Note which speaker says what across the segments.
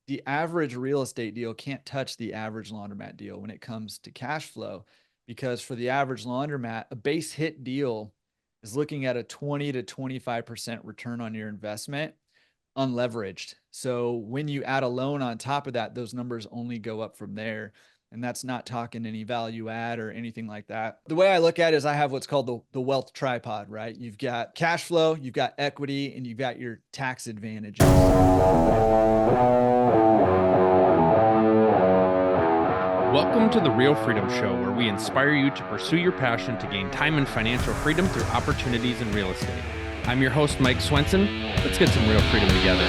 Speaker 1: the average real estate deal can't touch the average laundromat deal when it comes to cash flow, because for the average laundromat, a base hit deal is looking at a 20 to 25% return on your investment unleveraged. So when you add a loan on top of that, those numbers only go up from there. And that's not talking any value add or anything like that. The way I look at it is I have what's called the wealth tripod, right? You've got cash flow, you've got equity, and you've got your tax advantages.
Speaker 2: Welcome to the Real Freedom Show, where we inspire you to pursue your passion to gain time and financial freedom through opportunities in real estate. I'm your host, Mike Swenson. Let's get some real freedom together.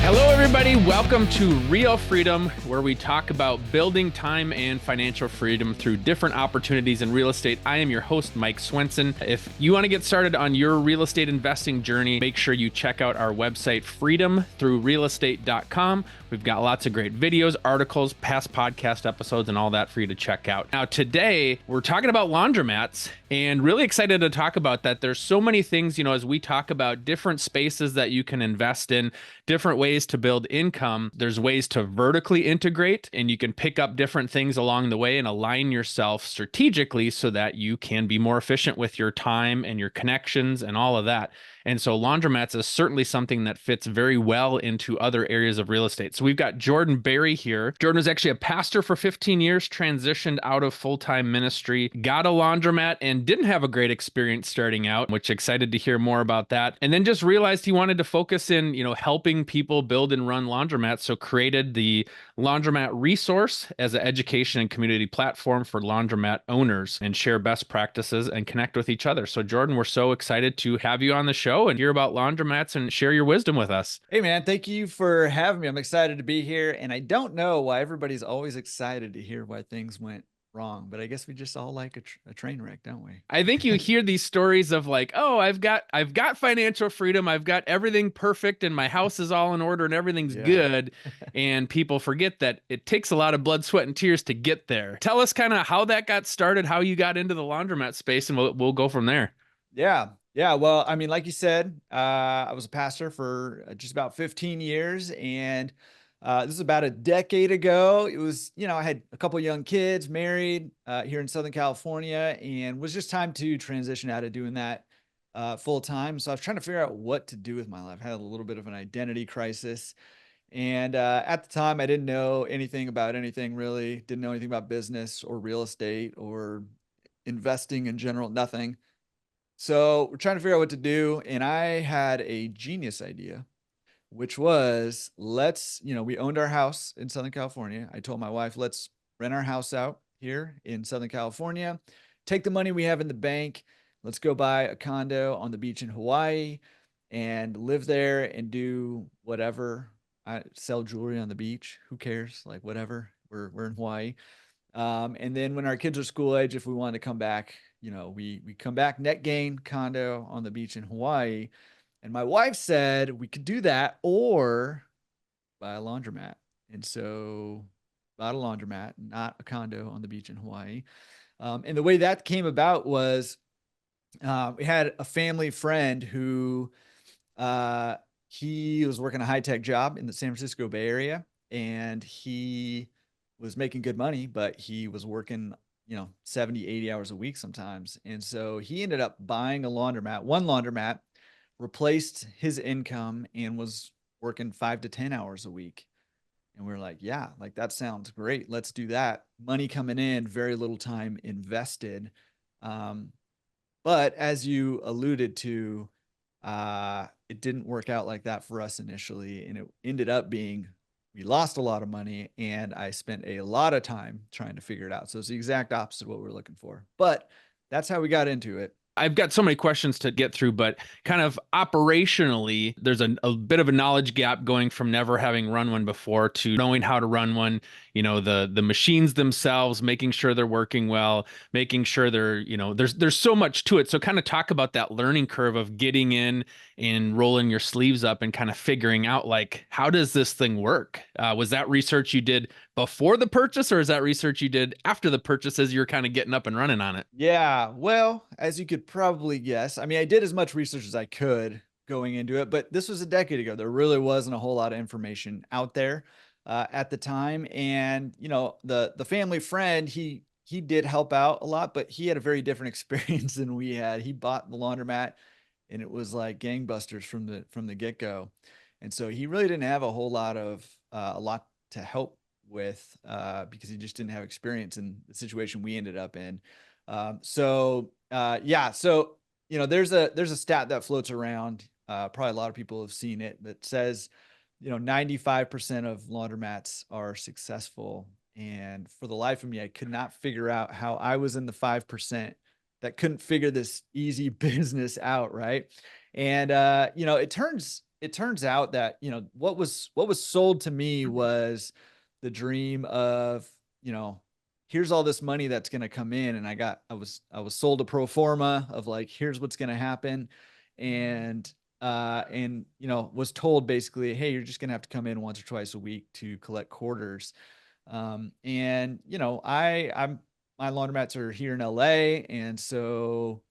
Speaker 2: Hello, everybody. Welcome to Real Freedom, where we talk about building time and financial freedom through different opportunities in real estate. I am your host, Mike Swenson. If you want to get started on your real estate investing journey, make sure you check out our website, freedomthroughrealestate.com. We've got lots of great videos, articles, past podcast episodes, and all that for you to check out. Now, today, we're talking about laundromats, and really excited to talk about that. There's so many things, as we talk about different spaces that you can invest in, different ways to build income. There's ways to vertically integrate, and you can pick up different things along the way and align yourself strategically so that you can be more efficient with your time and your connections and all of that. And so laundromats is certainly something that fits very well into other areas of real estate. So we've got Jordan Berry here. Jordan was actually a pastor for 15 years, transitioned out of full-time ministry, got a laundromat, and didn't have a great experience starting out, which excited to hear more about that. And then just realized he wanted to focus in, helping people build and run laundromats. So created the Laundromat Resource as an education and community platform for laundromat owners and share best practices and connect with each other. So Jordan, we're so excited to have you on the show and hear about laundromats and share your wisdom with us.
Speaker 1: Hey, man, thank you for having me. I'm excited to be here. And I don't know why everybody's always excited to hear why things went wrong, but I guess we just all like a train wreck, don't we?
Speaker 2: I think you hear these stories of like, oh, I've got financial freedom, I've got everything perfect, and my house is all in order and everything's good. And people forget that it takes a lot of blood, sweat, and tears to get there. Tell us kind of how that got started, how you got into the laundromat space, and we'll go from there.
Speaker 1: Yeah. Well, I mean, like you said, I was a pastor for just about 15 years, and this is about a decade ago. It was, I had a couple young kids, married here in Southern California, and was just time to transition out of doing that full time. So I was trying to figure out what to do with my life. I had a little bit of an identity crisis. And at the time, I didn't know anything about anything really, didn't know anything about business or real estate or investing in general, nothing. So we're trying to figure out what to do. And I had a genius idea, which was we owned our house in Southern California. I told my wife, let's rent our house out here in Southern California, take the money we have in the bank. Let's go buy a condo on the beach in Hawaii and live there and do whatever. I sell jewelry on the beach. Who cares? Like whatever. We're in Hawaii. And then when our kids are school age, if we want to come back, we come back, net gain, condo on the beach in Hawaii. And my wife said we could do that or buy a laundromat. And so bought a laundromat, not a condo on the beach in Hawaii. And the way that came about was we had a family friend who he was working a high-tech job in the San Francisco Bay Area, and he was making good money, but he was working 70, 80 hours a week sometimes. And so he ended up buying one laundromat, replaced his income, and was working 5 to 10 hours a week. And we we're like, yeah, like that sounds great. Let's do that. Money coming in, very little time invested. But as you alluded to, it didn't work out like that for us initially. And it ended up being, we lost a lot of money, and I spent a lot of time trying to figure it out. So it's the exact opposite of what we're looking for. But that's how we got into it.
Speaker 2: I've got so many questions to get through, but kind of operationally, there's a bit of a knowledge gap going from never having run one before to knowing how to run one. the machines themselves, making sure they're working well, making sure they're, there's so much to it. So kind of talk about that learning curve of getting in and rolling your sleeves up and kind of figuring out like, how does this thing work? Was that research you did before the purchase, or is that research you did after the purchase as you're kind of getting up and running on it?
Speaker 1: Yeah, well, as you could probably guess, I mean, I did as much research as I could going into it, but this was a decade ago. There really wasn't a whole lot of information out there at the time, and the family friend, he did help out a lot, but he had a very different experience than we had. He bought the laundromat, and it was like gangbusters from the get go, and so he really didn't have a lot to help with because he just didn't have experience in the situation we ended up in. Yeah, so there's a stat that floats around. Probably a lot of people have seen it that says, 95% of laundromats are successful. And for the life of me, I could not figure out how I was in the 5% that couldn't figure this easy business out, right? And it turns out that, what was sold to me was the dream of, you know, here's all this money that's going to come in, and I was sold a pro forma of like, here's what's going to happen. And was told basically, hey, you're just going to have to come in once or twice a week to collect quarters. And I'm my laundromats are here in LA, and so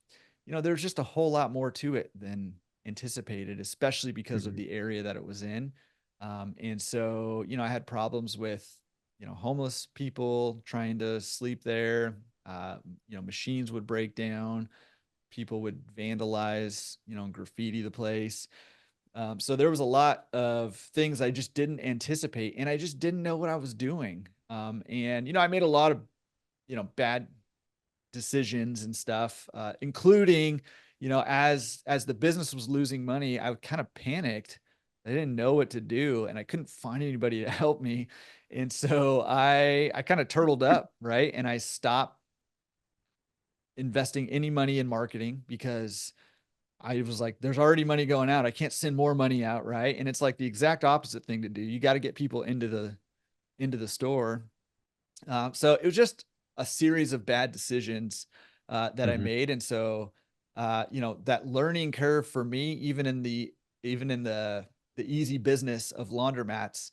Speaker 1: there's just a whole lot more to it than anticipated, especially because of
Speaker 2: Mhm.
Speaker 1: the area that it was in. And so, I had problems with, homeless people trying to sleep there. Machines would break down, people would vandalize, and graffiti the place. So there was a lot of things I just didn't anticipate, and I just didn't know what I was doing. And I made a lot of bad decisions and stuff, including, as the business was losing money, I kind of panicked. I didn't know what to do, and I couldn't find anybody to help me. And so I kind of turtled up, right? And I stopped investing any money in marketing because I was like, there's already money going out. I can't send more money out, right? And it's like the exact opposite thing to do. You got to get people into the store. So it was just a series of bad decisions that I
Speaker 2: Mhm.
Speaker 1: made, and so that learning curve for me, even in the easy business of laundromats,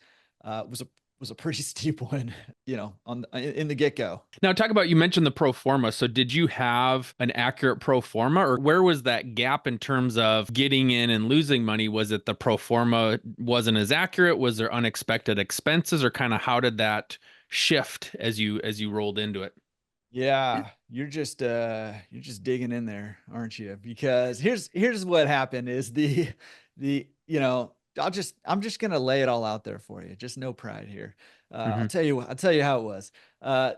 Speaker 1: was a pretty steep one, in the get go.
Speaker 2: Now, talk about, you mentioned the pro forma. So, did you have an accurate pro forma, or where was that gap in terms of getting in and losing money? Was it the pro forma wasn't as accurate? Was there unexpected expenses, or kind of how did that shift as you rolled into it?
Speaker 1: Yeah, you're just digging in there, aren't you? Because here's what happened is I'm just gonna lay it all out there for you. Just no pride here.
Speaker 2: Hmm.
Speaker 1: I'll tell you how it was. I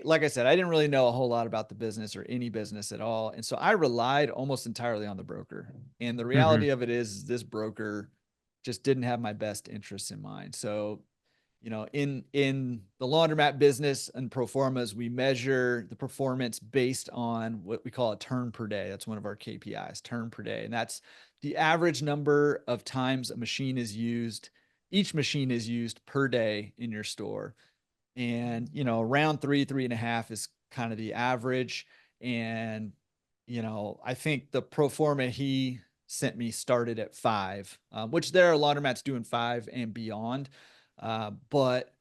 Speaker 1: like I said, I didn't really know a whole lot about the business or any business at all. And so I relied almost entirely on the broker. And the
Speaker 2: Hmm.
Speaker 1: reality of it is this broker just didn't have my best interests in mind. So in the laundromat business and pro formas, we measure the performance based on what we call a turn per day. That's one of our KPIs, turn per day. And that's the average number of times a machine is used. Each machine is used per day in your store. And, around three and a half is kind of the average. And, I think the pro forma he sent me started at five, which there are laundromats doing five and beyond. But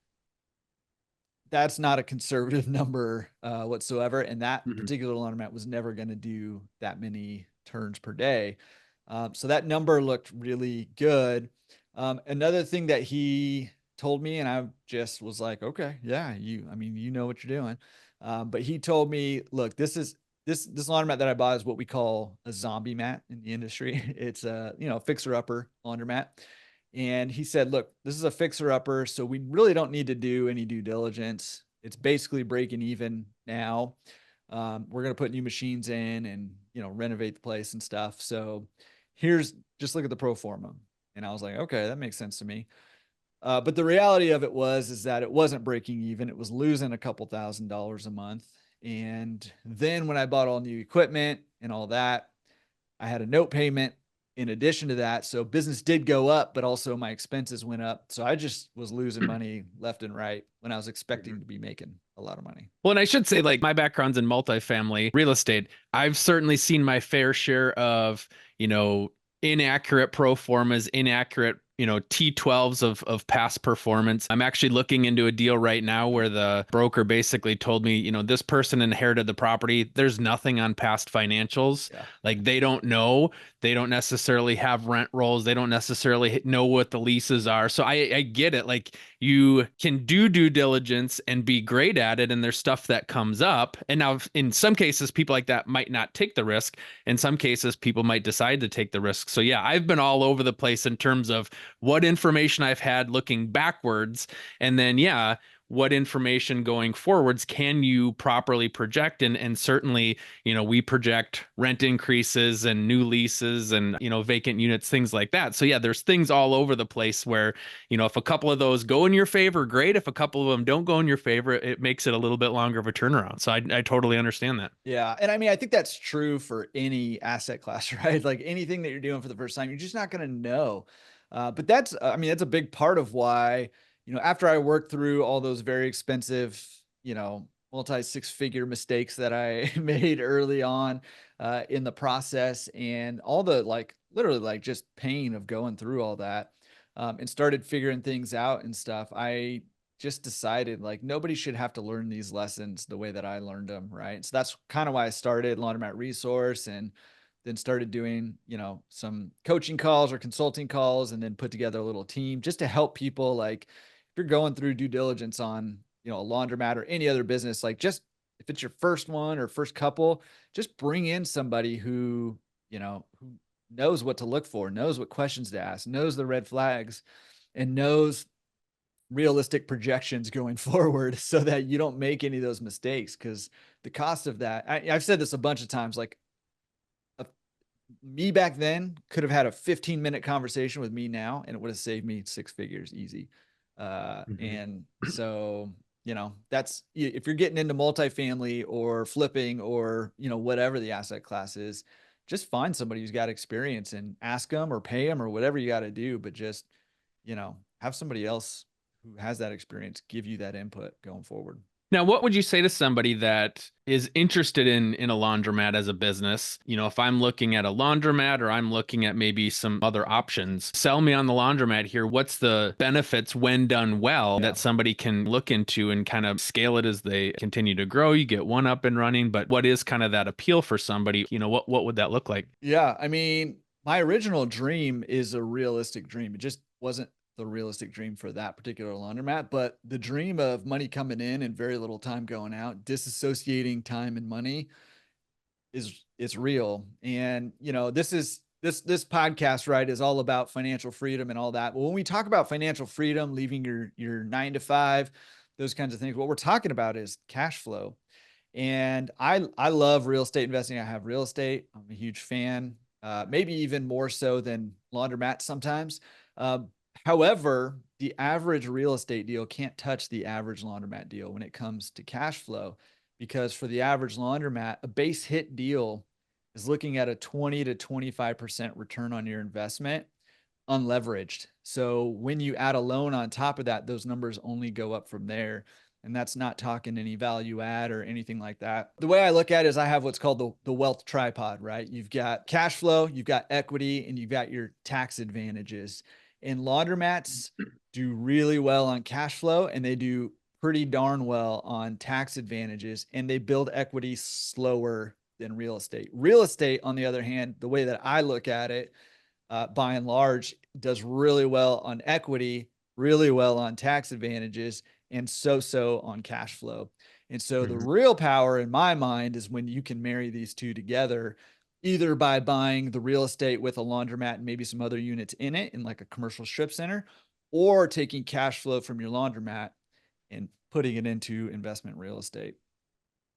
Speaker 1: that's not a conservative number whatsoever. And that
Speaker 2: Hmm.
Speaker 1: particular laundromat was never going to do that many turns per day. So that number looked really good. Another thing that he told me, and I just was like, okay, yeah, I mean, you know what you're doing. But he told me, look, this laundromat that I bought is what we call a zombie mat in the industry. It's a, fixer upper laundromat. And he said, look, this is a fixer upper, so we really don't need to do any due diligence. It's basically breaking even now. We're going to put new machines in and, renovate the place and stuff. So just look at the pro forma. And I was like, okay, that makes sense to me. But the reality of it is that it wasn't breaking even. It was losing a couple $1,000s a month. And then when I bought all new equipment and all that, I had a note payment in addition to that. So business did go up, but also my expenses went up. So I just was losing money left and right when I was expecting to be making a lot of money.
Speaker 2: Well, and I should say, like, my background's in multifamily real estate. I've certainly seen my fair share of, you know, inaccurate pro formas, inaccurate, T12s of past performance. I'm actually looking into a deal right now where the broker basically told me, this person inherited the property. There's nothing on past financials.
Speaker 1: Yeah.
Speaker 2: Like, they don't know. They don't necessarily have rent rolls. They don't necessarily know what the leases are. So I get it. Like, you can do due diligence and be great at it, and there's stuff that comes up. And now, in some cases, people like that might not take the risk. In some cases, people might decide to take the risk. So yeah, I've been all over the place in terms of what information I've had looking backwards, and then yeah, what information going forwards can you properly project. And certainly, we project rent increases and new leases and, vacant units, things like that. So yeah, there's things all over the place where, if a couple of those go in your favor, great. If a couple of them don't go in your favor, it makes it a little bit longer of a turnaround. So I totally understand that.
Speaker 1: Yeah. And I mean, I think that's true for any asset class, right? Like anything that you're doing for the first time, you're just not going to know. But I mean, that's a big part of why, after I worked through all those very expensive, multi six-figure mistakes that I made early on in the process, and all the like literally like just pain of going through all that, and started figuring things out and stuff, I just decided like nobody should have to learn these lessons the way that I learned them, right? So that's kind of why I started Laundromat Resource, and then started doing, some coaching calls or consulting calls, and then put together a little team just to help people. Like if you're going through due diligence on, a laundromat or any other business, like just if it's your first one or first couple, just bring in somebody who knows what to look for, knows what questions to ask, knows the red flags, and knows realistic projections going forward so that you don't make any of those mistakes. Because the cost of that, I've said this a bunch of times, like me back then could have had a 15-minute conversation with me now, and it would have saved me six figures easy.
Speaker 2: Mhm.
Speaker 1: And so, that's, if you're getting into multifamily or flipping or, whatever the asset class is, just find somebody who's got experience and ask them or pay them or whatever you got to do. But just, have somebody else who has that experience give you that input going forward.
Speaker 2: Now, what would you say to somebody that is interested in a laundromat as a business? If I'm looking at a laundromat or I'm looking at maybe some other options, sell me on the laundromat here. What's the benefits when done well
Speaker 1: Yeah.
Speaker 2: that somebody can look into and kind of scale it as they continue to grow? You get one up and running, but what is kind of that appeal for somebody? What would that look like?
Speaker 1: Yeah. I mean, my original dream is a realistic dream. It just wasn't the realistic dream for that particular laundromat, but the dream of money coming in and very little time going out, disassociating time and money it's real. And this podcast, right, is all about financial freedom and all that. But when we talk about financial freedom, leaving your 9 to 5, those kinds of things, what we're talking about is cash flow. And I love real estate investing. I have real estate. I'm a huge fan, maybe even more so than laundromats sometimes. Um, However, the average real estate deal can't touch the average laundromat deal when it comes to cash flow, because for the average laundromat, a base hit deal is looking at a 20 to 25% return on your investment unleveraged. So when you add a loan on top of that, those numbers only go up from there. And that's not talking any value add or anything like that. The way I look at it is I have what's called the wealth tripod, right? You've got cash flow, you've got equity, and you've got your tax advantages. And laundromats do really well on cash flow, and they do pretty darn well on tax advantages, and they build equity slower than real estate. Real estate, on the other hand, the way that I look at it, by and large, does really well on equity, really well on tax advantages, and so on cash flow. And so the
Speaker 2: Mhm.
Speaker 1: real power in my mind is when you can marry these two together, either by buying the real estate with a laundromat and maybe some other units in it in like a commercial strip center, or taking cash flow from your laundromat and putting it into investment real estate.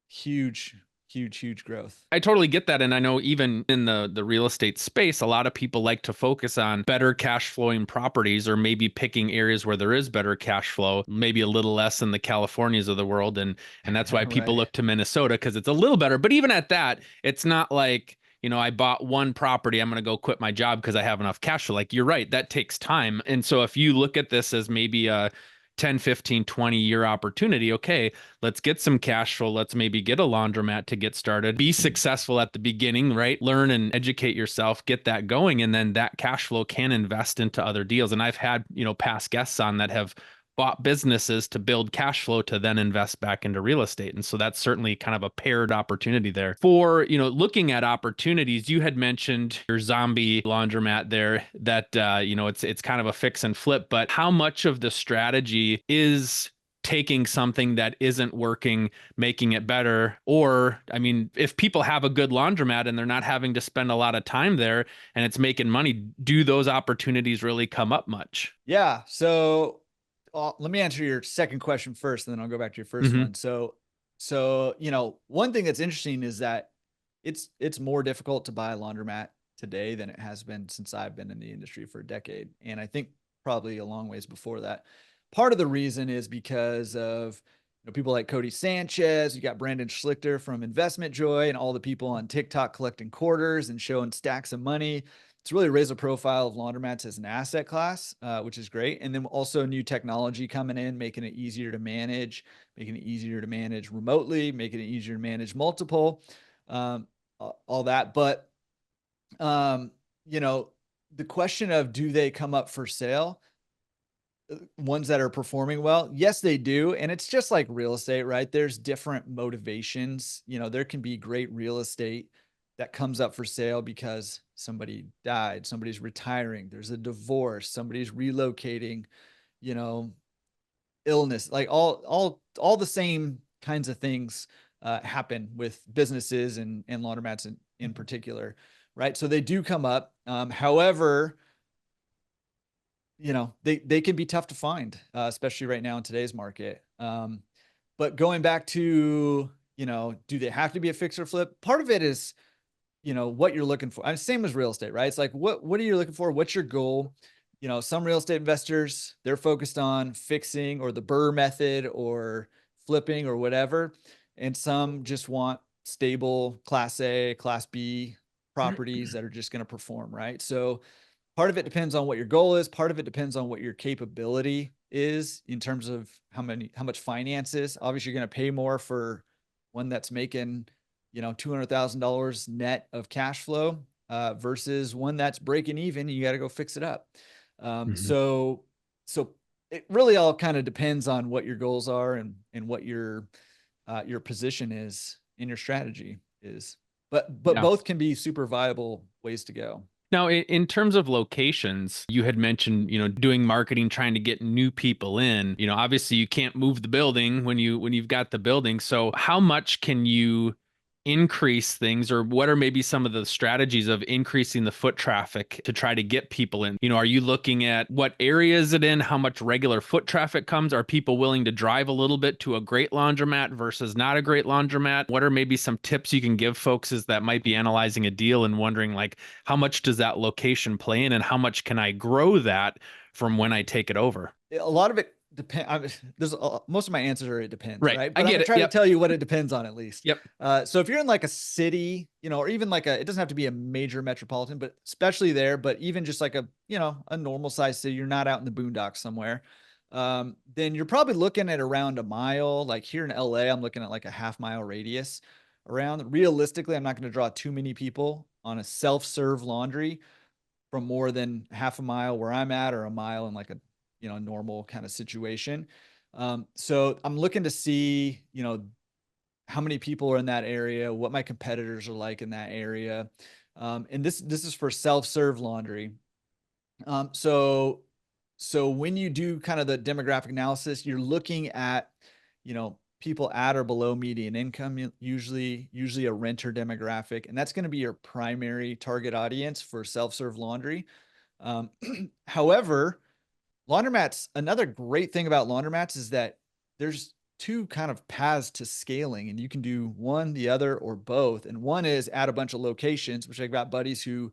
Speaker 1: Huge, huge growth.
Speaker 2: I totally get that. And I know even in the real estate space, a lot of people like to focus on better cash flowing properties, or maybe picking areas where there is better cash flow, maybe a little less in the Californias of the world. And that's why people
Speaker 1: Right.
Speaker 2: look to Minnesota, because it's a little better. But even at that, it's not like I bought one property, I'm going to go quit my job because I have enough cash flow. Like, you're right, that takes time. And so if you look at this as maybe a 10, 15, 20-year opportunity, okay, let's get some cash flow. Let's maybe get a laundromat to get started. Be successful at the beginning, right? Learn and educate yourself, get that going, and then that cash flow can invest into other deals. And I've had, past guests on that have bought businesses to build cash flow to then invest back into real estate. And so that's certainly kind of a paired opportunity there. For, looking at opportunities, you had mentioned your zombie laundromat there that, it's kind of a fix and flip, but how much of the strategy is taking something that isn't working, making it better? Or, I mean, if people have a good laundromat and they're not having to spend a lot of time there and it's making money, do those opportunities really come up much?
Speaker 1: Yeah. So let me answer your second question first, and then I'll go back to your first
Speaker 2: Mm-hmm.
Speaker 1: one. So one thing that's interesting is that it's more difficult to buy a laundromat today than it has been since I've been in the industry for a decade, and I think probably a long ways before that. Part of the reason is because of people like Cody Sanchez. You got Brandon Schlichter from Investment Joy, and all the people on TikTok collecting quarters and showing stacks of money. It's really raised the profile of laundromats as an asset class, which is great. And then also new technology coming in, making it easier to manage, making it easier to manage remotely, making it easier to manage multiple, um, all that. But, um, you know, the question of do they come up for sale? Ones that are performing well, yes, they do. And it's just like real estate, right? There's different motivations. There can be great real estate that comes up for sale because somebody died, somebody's retiring, there's a divorce, somebody's relocating, you know, illness, like all the same kinds of things happen with businesses and laundromats in particular, right? So they do come up. However, they can be tough to find, especially right now in today's market. But going back to, do they have to be a fix or flip? Part of it is, what you're looking for. Same as real estate, right? It's like, what are you looking for? What's your goal? Some real estate investors, they're focused on fixing or the Burr method or flipping or whatever. And some just want stable class A, class B properties that are just going to perform, right? So part of it depends on what your goal is. Part of it depends on what your capability is in terms of how much finances. Obviously, you're going to pay more for one that's making, $200,000 net of cash flow versus one that's breaking even. You got to go fix it up.
Speaker 2: Mm-hmm.
Speaker 1: So it really all kind of depends on what your goals are and what your position is in your strategy is. But
Speaker 2: Yeah.
Speaker 1: both can be super viable ways to go.
Speaker 2: Now, in terms of locations, you had mentioned, doing marketing, trying to get new people in. Obviously you can't move the building when you've got the building. So how much can you increase things, or what are maybe some of the strategies of increasing the foot traffic to try to get people in? Are you looking at what area is it in? How much regular foot traffic comes? Are people willing to drive a little bit to a great laundromat versus not a great laundromat? What are maybe some tips you can give folks as that might be analyzing a deal and wondering, like, how much does that location play in and how much can I grow that from when I take it over?
Speaker 1: A lot of it depends. Most of my answers are it depends,
Speaker 2: Right.
Speaker 1: right?
Speaker 2: I
Speaker 1: But I'm
Speaker 2: get
Speaker 1: gonna
Speaker 2: it.
Speaker 1: try to
Speaker 2: Yep.
Speaker 1: tell you what it depends on at least.
Speaker 2: Yep.
Speaker 1: So if you're in like a city, or even like it doesn't have to be a major metropolitan, but especially there, but even just like a normal size city, you're not out in the boondocks somewhere. Then you're probably looking at around a mile. Like here in LA, I'm looking at like a half-mile radius around. Realistically, I'm not going to draw too many people on a self-serve laundry from more than half a mile where I'm at, or a mile in like a normal kind of situation. So I'm looking to see how many people are in that area, what my competitors are like in that area, and this is for self-serve laundry. So when you do kind of the demographic analysis, you're looking at people at or below median income, usually a renter demographic, and that's going to be your primary target audience for self-serve laundry. Um, However, laundromats, another great thing about laundromats is that there's two kind of paths to scaling, and you can do one, the other, or both. And one is add a bunch of locations, which I've got buddies who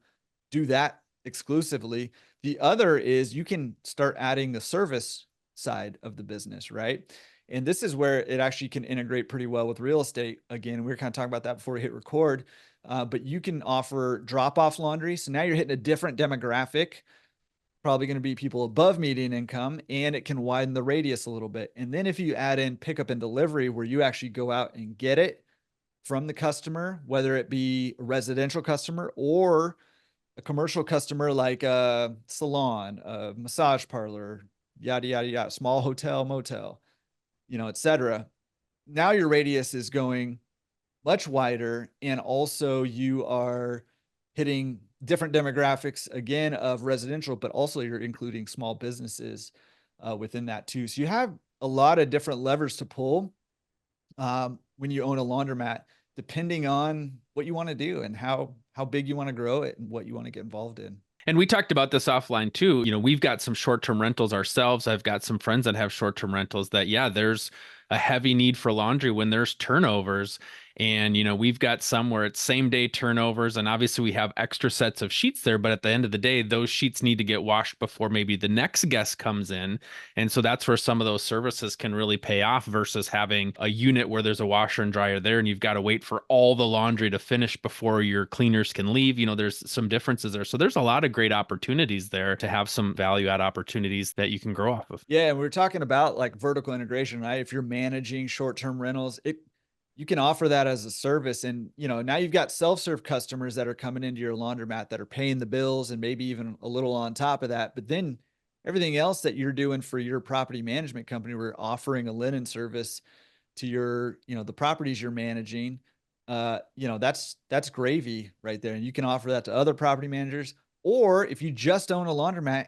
Speaker 1: do that exclusively. The other is you can start adding the service side of the business, right? And this is where it actually can integrate pretty well with real estate. Again, we were kind of talking about that before we hit record. but you can offer drop-off laundry. So now you're hitting a different demographic, probably going to be people above median income, and it can widen the radius a little bit. And then if you add in pickup and delivery, where you actually go out and get it from the customer, whether it be a residential customer or a commercial customer like a salon, a massage parlor, yada, yada, yada, small hotel, motel, et cetera. Now your radius is going much wider, and also you are hitting different demographics again of residential, but also you're including small businesses within that too. So you have a lot of different levers to pull when you own a laundromat, depending on what you want to do and how big you want to grow it and what you want to get involved in.
Speaker 2: And we talked about this offline too. We've got some short-term rentals ourselves. I've got some friends that have short-term rentals that, yeah, there's a heavy need for laundry when there's turnovers. And, we've got some where it's same day turnovers. And obviously we have extra sets of sheets there. But at the end of the day, those sheets need to get washed before maybe the next guest comes in. And so that's where some of those services can really pay off versus having a unit where there's a washer and dryer there and you've got to wait for all the laundry to finish before your cleaners can leave. There's some differences there. So there's a lot of great opportunities there to have some value add opportunities that you can grow off of.
Speaker 1: Yeah. And we're talking about like vertical integration, right? If you're managing short-term rentals, you can offer that as a service. And, now you've got self-serve customers that are coming into your laundromat that are paying the bills and maybe even a little on top of that. But then everything else that you're doing for your property management company, we're offering a linen service to your, the properties you're managing. That's gravy right there. And you can offer that to other property managers. Or if you just own a laundromat,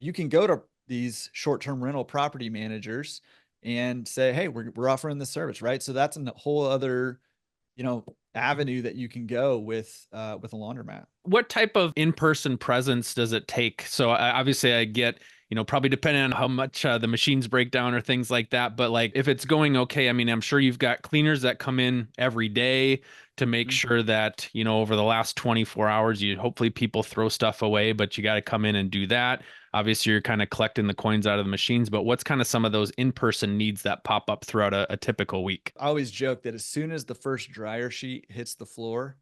Speaker 1: you can go to these short-term rental property managers and say, hey, we're offering this service, right? So that's a whole other, avenue that you can go with a laundromat.
Speaker 2: What type of in-person presence does it take? So obviously I get, probably depending on how much the machines break down or things like that. But like if it's going okay, I mean, I'm sure you've got cleaners that come in every day to make sure that, over the last 24 hours, hopefully people throw stuff away, but you got to come in and do that. Obviously, you're kind of collecting the coins out of the machines, but what's kind of some of those in-person needs that pop up throughout a typical week?
Speaker 1: I always joke that as soon as the first dryer sheet hits the floor,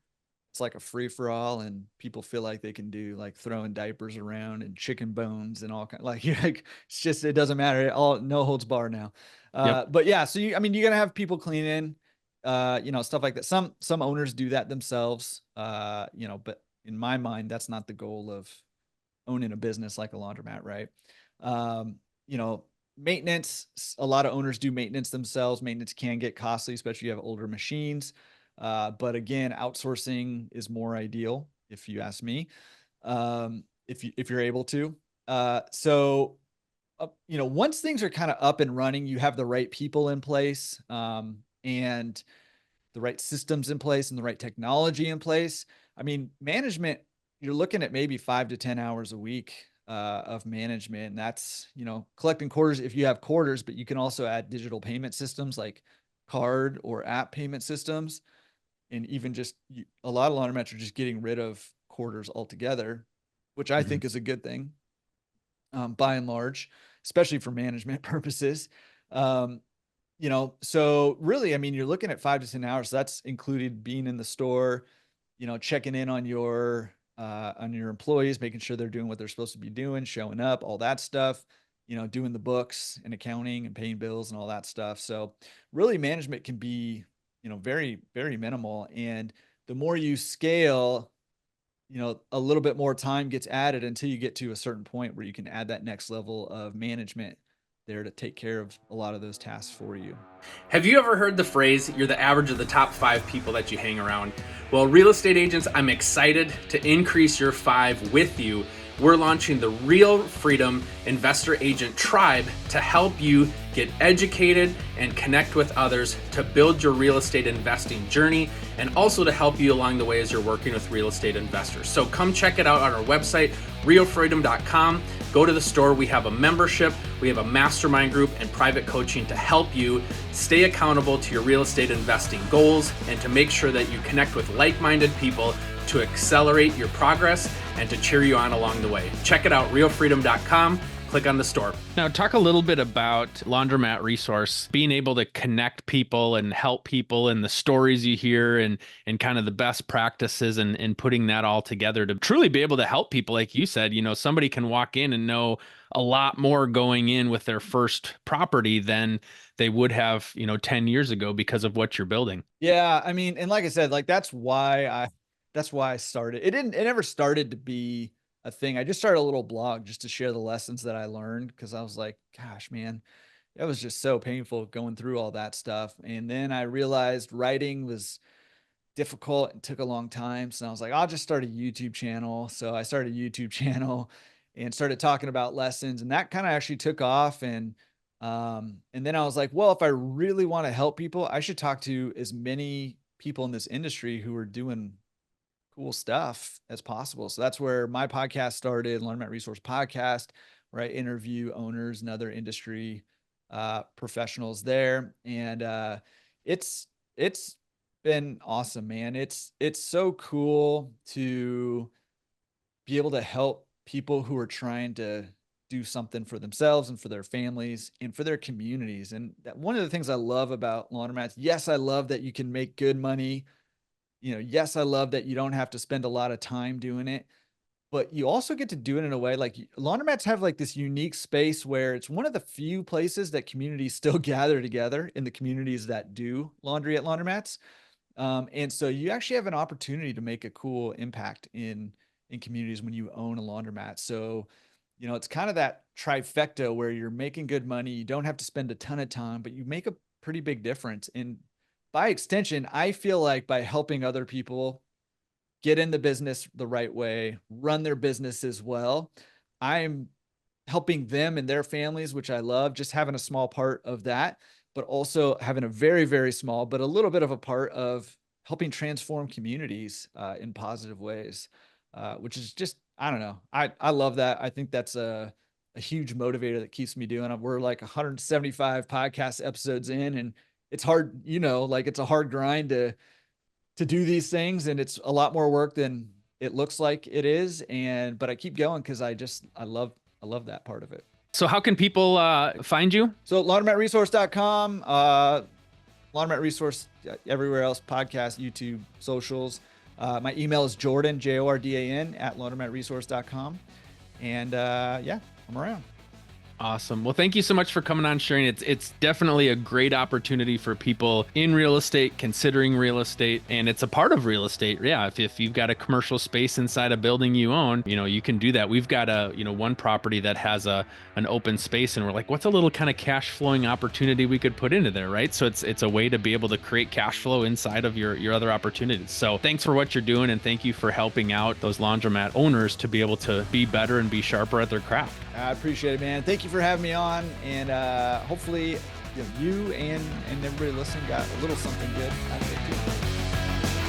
Speaker 1: it's like a free for all, and people feel like they can do like throwing diapers around and chicken bones and all kind. Like it's just, it doesn't matter. All no holds bar now.
Speaker 2: Yep.
Speaker 1: But yeah, so you're gonna have people cleaning, stuff like that. Some owners do that themselves, but in my mind, that's not the goal of owning a business like a laundromat, right? Maintenance, a lot of owners do maintenance themselves. Maintenance can get costly, especially if you have older machines. But again, outsourcing is more ideal, if you ask me, if you're able to. Once things are kind of up and running, you have the right people in place, and the right systems in place and the right technology in place. I mean, management, you're looking at maybe 5 to 10 hours a week of management. And that's, collecting quarters if you have quarters, but you can also add digital payment systems like card or app payment systems. And even just a lot of laundromats are just getting rid of quarters altogether, which I think is a good thing, by and large, especially for management purposes. So really, I mean, you're looking at 5 to 10 hours. So that's included being in the store, checking in on your employees, making sure they're doing what they're supposed to be doing, showing up, all that stuff, doing the books and accounting and paying bills and all that stuff. So really management can be, very, very minimal. And the more you scale, a little bit more time gets added until you get to a certain point where you can add that next level of management there to take care of a lot of those tasks for you.
Speaker 2: Have you ever heard the phrase, you're the average of the top 5 people that you hang around? Well, real estate agents, I'm excited to increase your 5 with you. We're launching the Real Freedom Investor Agent Tribe to help you get educated and connect with others to build your real estate investing journey, and also to help you along the way as you're working with real estate investors. So come check it out on our website, realfreedom.com. Go to the store. We have a membership, we have a mastermind group, and private coaching to help you stay accountable to your real estate investing goals and to make sure that you connect with like-minded people to accelerate your progress and to cheer you on along the way. Check it out, realfreedom.com. click on the store. Now, talk a little bit about Laundromat Resource, being able to connect people and help people, and the stories you hear, and kind of the best practices, and putting that all together to truly be able to help people. Like you said, somebody can walk in and know a lot more going in with their first property than they would have, 10 years ago because of what you're building.
Speaker 1: Yeah, I mean, and like I said, like that's why I started. It never started to be a thing. I just started a little blog just to share the lessons that I learned, because I was like, gosh, man, it was just so painful going through all that stuff. And then I realized writing was difficult and took a long time. So I was like, I'll just start a YouTube channel. So I started a YouTube channel and started talking about lessons, and that kind of actually took off. And then I was like, well, if I really want to help people, I should talk to as many people in this industry who are doing cool stuff as possible. So that's where my podcast started, Laundromat Resource Podcast, where I interview owners and other industry professionals there. And it's been awesome, man. It's so cool to be able to help people who are trying to do something for themselves and for their families and for their communities. And one of the things I love about laundromats, yes, I love that you can make good money. Yes, I love that you don't have to spend a lot of time doing it, but you also get to do it in a way like laundromats have like this unique space where it's one of the few places that communities still gather together in the communities that do laundry at laundromats. And so you actually have an opportunity to make a cool impact in communities when you own a laundromat. So, it's kind of that trifecta where you're making good money, you don't have to spend a ton of time, but you make a pretty big difference. And by extension, I feel like by helping other people get in the business the right way, run their business as well, I'm helping them and their families, which I love, just having a small part of that, but also having a very, very small, but a little bit of a part of helping transform communities in positive ways, which is just, I don't know. I love that. I think that's a huge motivator that keeps me doing it. We're like 175 podcast episodes in, and it's hard, like it's a hard grind to do these things, and it's a lot more work than it looks like it is. But I keep going because I love that part of it.
Speaker 2: So how can people find you?
Speaker 1: So laundromatresource.com, Laundromat Resource everywhere else, podcast, YouTube, socials. My email is Jordan, Jordan, at laundromatresource.com. And yeah, I'm around.
Speaker 2: Awesome. Well, thank you so much for coming on, sharing. It's definitely a great opportunity for people in real estate, considering real estate, and it's a part of real estate. Yeah, if you've got a commercial space inside a building you own, you can do that. We've got one property that has an open space, and we're like, what's a little kind of cash flowing opportunity we could put into there, right? So it's a way to be able to create cash flow inside of your other opportunities. So thanks for what you're doing, and thank you for helping out those laundromat owners to be able to be better and be sharper at their craft.
Speaker 1: I appreciate it, man. Thank you for having me on, and hopefully you and everybody listening got a little something good out of it too.